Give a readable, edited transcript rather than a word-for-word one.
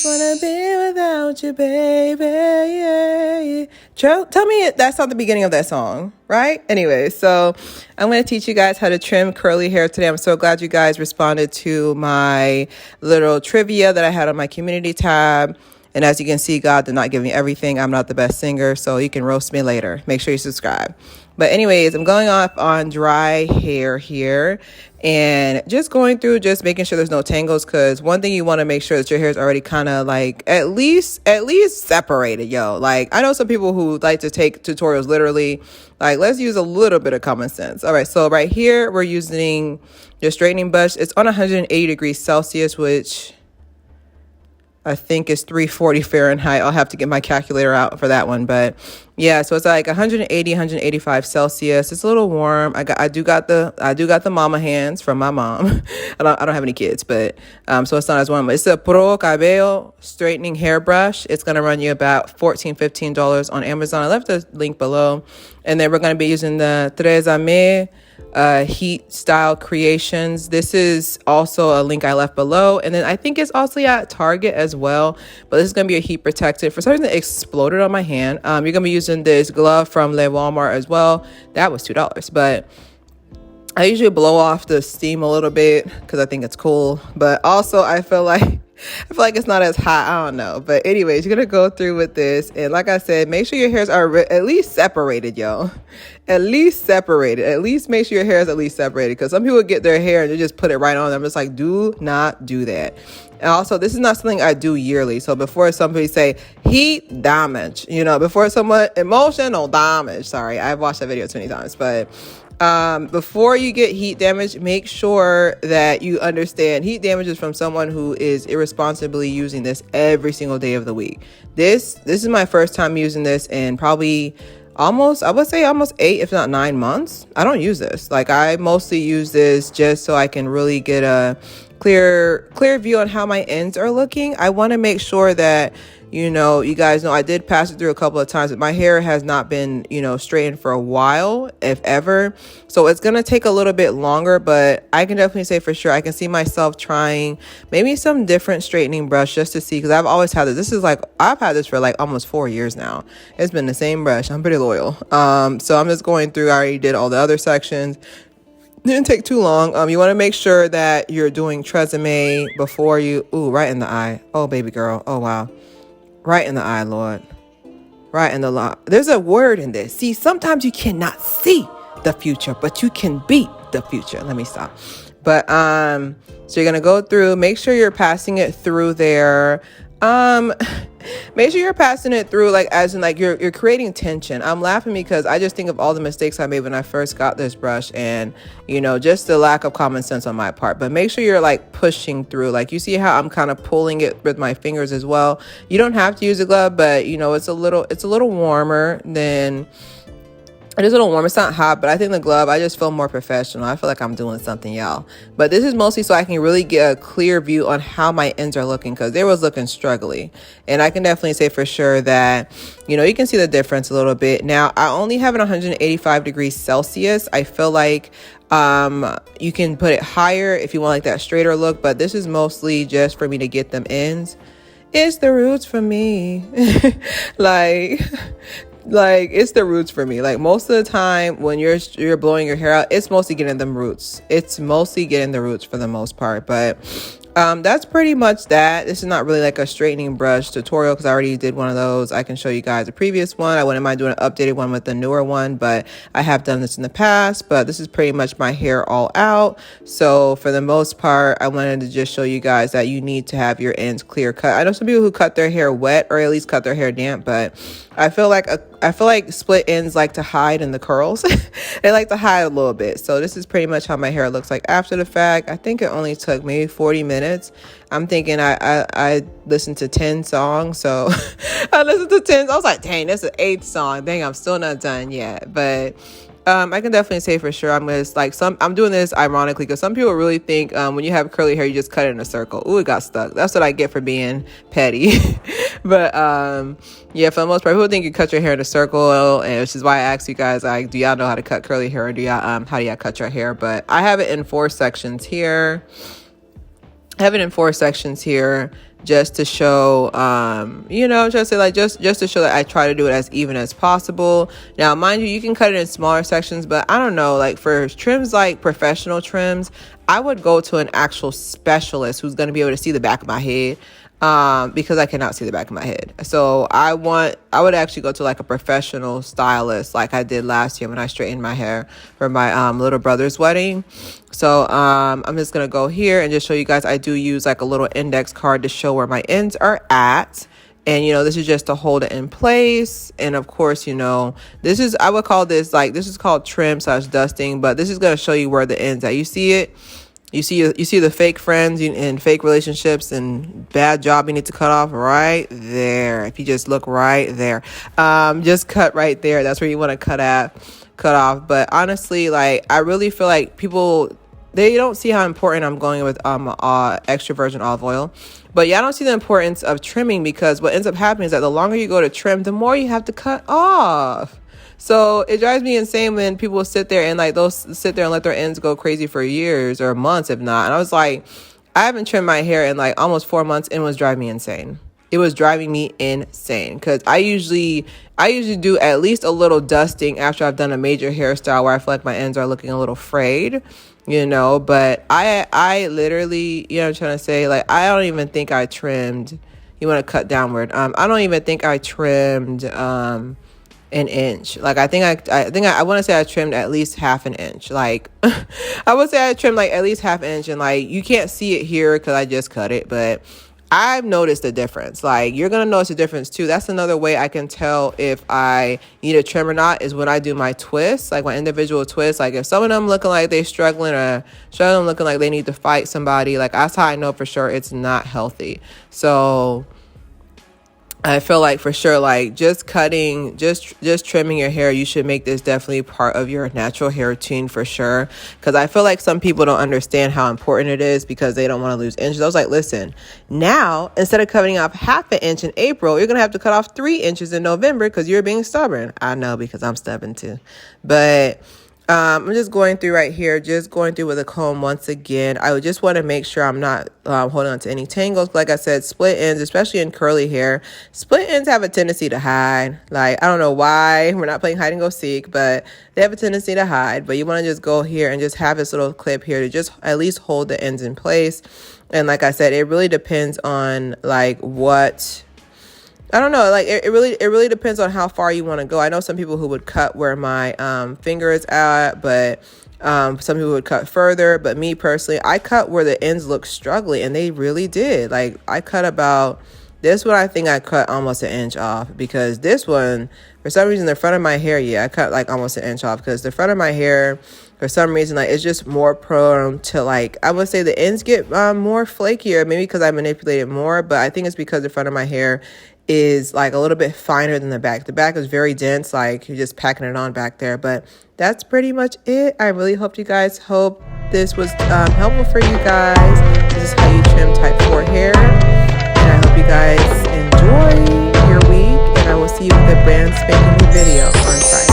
just wanna be without you, baby. Tell me that's not the beginning of that song, right? Anyway, so I'm going to teach you guys how to trim curly hair today. I'm so glad you guys responded to my little trivia that I had on my community tab. And as you can see, God did not give me everything. I'm not the best singer, so you can roast me later. Make sure you subscribe. But anyways, I'm going off on dry hair here and just going through, just making sure there's no tangles, because one thing you want to make sure that your hair is already kind of like at least separated, yo. Like, I know some people who like to take tutorials literally. Like, let's use a little bit of common sense. All right, so right here, we're using your straightening brush. It's on 180 degrees Celsius, which I think it's 340 Fahrenheit. I'll have to get my calculator out for that one. But yeah, so it's like 180, 185 Celsius. It's a little warm. I do got the mama hands from my mom. I don't have any kids, but so it's not as warm. It's a Pro Cabello straightening hairbrush. It's gonna run you about $14-15 on Amazon. I left the link below. And then we're gonna be using the Tres Amis heat style creations. This is also a link I left below, and then I think it's also at Target as well, but this is gonna be a heat protected. For some reason it exploded on my hand. You're gonna be using this glove from Walmart as well. That was $2, but I usually blow off the steam a little bit because I think it's cool, but also I feel like it's not as hot. I don't know. But anyways, you're going to go through with this. And like I said, make sure your hairs are at least separated, yo. At least separated. At least make sure your hair is at least separated. Because some people get their hair and they just put it right on them. It's like, do not do that. And also, this is not something I do yearly. So before somebody say heat damage, before someone emotional damage. Sorry, I've watched that video too many times. But before you get heat damage, make sure that you understand heat damage is from someone who is irresponsibly using this every single day of the week. This is my first time using this in probably I would say almost 8, if not 9 months. I don't use this. Like, I mostly use this just so I can really get a clear view on how my ends are looking. I want to make sure that you guys know I did pass it through a couple of times, but my hair has not been, straightened for a while, if ever. So it's going to take a little bit longer, but I can definitely say for sure, I can see myself trying maybe some different straightening brush just to see, because I've always had this. I've had this for like almost 4 years now. It's been the same brush. I'm pretty loyal. So I'm just going through. I already did all the other sections. Didn't take too long. You want to make sure that you're doing tresemme before you, right in the eye. Oh, baby girl. Oh, wow. Right in the eye, Lord. Right in the eye. There's a word in this. See, sometimes you cannot see the future, but you can beat the future. Let me stop. But so you're gonna go through. Make sure you're passing it through there. Make sure you're passing it through, like, as in, like, you're creating tension. I'm laughing because I just think of all the mistakes I made when I first got this brush, and just the lack of common sense on my part. But make sure you're like pushing through. Like, you see how I'm kind of pulling it with my fingers as well. You don't have to use a glove, but it's a little warmer than. It is a little warm. It's not hot, but I think the glove, I just feel more professional. I feel like I'm doing something, y'all. But this is mostly so I can really get a clear view on how my ends are looking, because they was looking struggly. And I can definitely say for sure that, you can see the difference a little bit. Now, I only have it 185 degrees Celsius. I feel like you can put it higher if you want like that straighter look, but this is mostly just for me to get them ends. It's the roots for me. Like it's the roots for me. Like, most of the time when you're blowing your hair out, it's mostly getting them roots. It's mostly getting the roots for the most part. But that's pretty much that. This is not really like a straightening brush tutorial, because I already did one of those. I can show you guys a previous one. I wouldn't mind doing an updated one with the newer one, but I have done this in the past. But this is pretty much my hair all out. So for the most part, I wanted to just show you guys that you need to have your ends clear cut. I know some people who cut their hair wet, or at least cut their hair damp, but I feel like split ends like to hide in the curls. They like to hide a little bit. So this is pretty much how my hair looks like after the fact. I think it only took maybe 40 minutes. I'm thinking I listened to 10 songs. So I listened to 10. I was like, dang, that's the 8th song. Dang, I'm still not done yet. But I can definitely say for sure I'm doing this ironically, because some people really think when you have curly hair, you just cut it in a circle. Ooh, it got stuck. That's what I get for being petty. But yeah, for the most part, people think you cut your hair in a circle, and which is why I asked you guys, like, do y'all know how to cut curly hair, or how do y'all cut your hair? But I have it in 4 sections here. just to show, you know, just to like, just to show that I try to do it as even as possible. Now, mind you, you can cut it in smaller sections, but I don't know, like for trims, like professional trims, I would go to an actual specialist who's going to be able to see the back of my head. Because I cannot see the back of my head. So I would actually go to like a professional stylist like I did last year when I straightened my hair for my little brother's wedding. So I'm just going to go here and just show you guys, I do use like a little index card to show where my ends are at. And, you know, this is just to hold it in place. And of course, you know, this is, I would call this like, this is called trim/dusting, but this is going to show you where the ends at. You see it? You see the fake friends and fake relationships and bad job you need to cut off right there. If you just look right there, just cut right there. That's where you want to cut off. But honestly, like I really feel like people, they don't see how important I'm going with extra virgin olive oil. But yeah, I don't see the importance of trimming, because what ends up happening is that the longer you go to trim, the more you have to cut off. So it drives me insane when people sit there and like they'll sit there and let their ends go crazy for years or months, if not. And I was like, I haven't trimmed my hair in like almost 4 months, and it was driving me insane. It was driving me insane because I usually do at least a little dusting after I've done a major hairstyle where I feel like my ends are looking a little frayed, you know. But I literally, you know what I'm trying to say, like I don't even think I trimmed. You want to cut downward. I don't even think I trimmed an inch. Like I want to say I trimmed at least half an inch. Like I would say I trimmed like at least half an inch, and like you can't see it here because I just cut it, but I've noticed a difference. Like you're gonna notice a difference too. That's another way I can tell if I need a trim or not, is when I do my twists, like my individual twists. Like if some of them looking like they struggling, or some of them looking like they need to fight somebody, like that's how I know for sure it's not healthy. So I feel like for sure, like just cutting, just trimming your hair, you should make this definitely part of your natural hair routine for sure. Because I feel like some people don't understand how important it is because they don't want to lose inches. I was like, listen, now instead of cutting off half an inch in April, you're going to have to cut off 3 inches in November because you're being stubborn. I know, because I'm stubborn too. But I'm just going through right here, just going through with a comb once again. I would just want to make sure I'm not holding on to any tangles. Like I said, split ends, especially in curly hair, split ends have a tendency to hide. Like, I don't know why. We're not playing hide and go seek, but they have a tendency to hide. But you want to just go here and just have this little clip here to just at least hold the ends in place. And like I said, it really depends on like what... I don't know, like it really depends on how far you want to go. I know some people who would cut where my finger is at, but some people would cut further. But me personally, I cut where the ends look struggling, and they really did. Like I cut about this one. I think I cut almost an inch off, because this one, for some reason, the front of my hair, yeah, I cut like almost an inch off, because the front of my hair, for some reason, like it's just more prone to, like, I would say the ends get more flakier, maybe because I manipulate it more. But I think it's because the front of my hair is like a little bit finer than the back. The back is very dense, like you're just packing it on back there. But that's pretty much it. I really hope this was helpful for you guys. This is how you trim type 4 hair. And I hope you guys enjoy your week. And I will see you with a brand spanking new video on Friday.